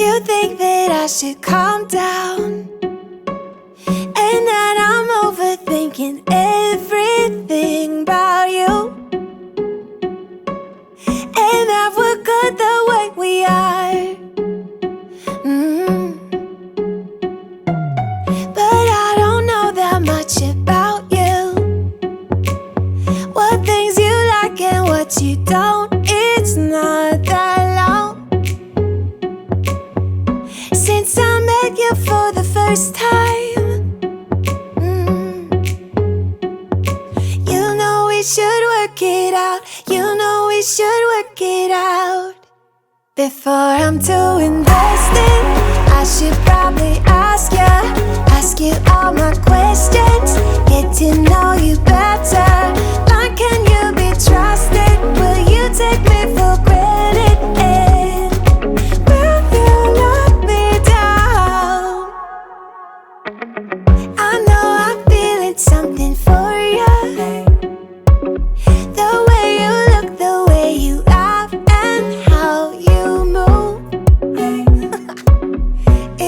You think that I should calm down, and that I'm overthinking everything about you, and that we're good the way we are. But I don't know that much about you, what things you like and what you don't. It's not that long since I met you for the first time. You know we should work it out. You know we should work it out. Before I'm too invested, I should probably ask you all my questions, get to know you better. Like, can you be trusted? Will you take me for granted? And will you let me down? I know I'm feeling something for you. The way you look, the way you laugh, and how you move.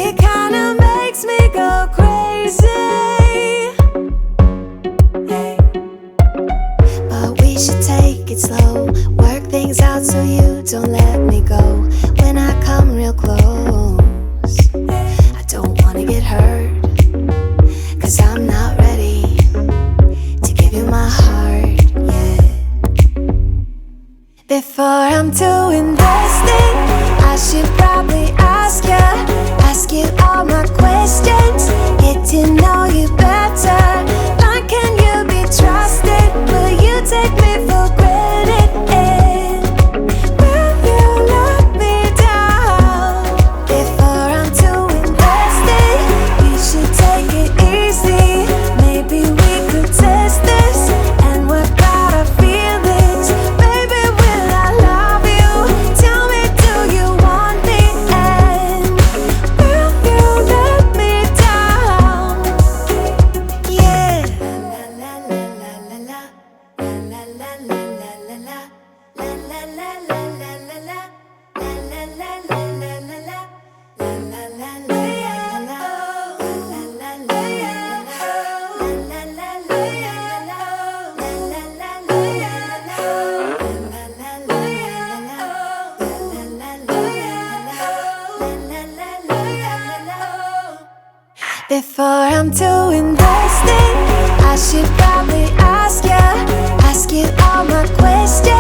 It kinda makes me go crazy. But we should take it slow, work things out so you don't let me go. When I come real close, I don't wanna get hurt, 'cause I'm not ready to give you my heart yet. Before I'm too invested, I should probably ask you all my questions, get to know you better. Like, can you be trusted? Will you take me for granted? And will you let me down? Before I'm too invested, you should take it easy. Maybe we could test this and work out our feelings. Baby, will I love you? Tell me, do you want me? And will you let me down? Yeah. La la la la la la la la la la la la la la la la la la Before I'm too invested, I should probably ask you all my questions.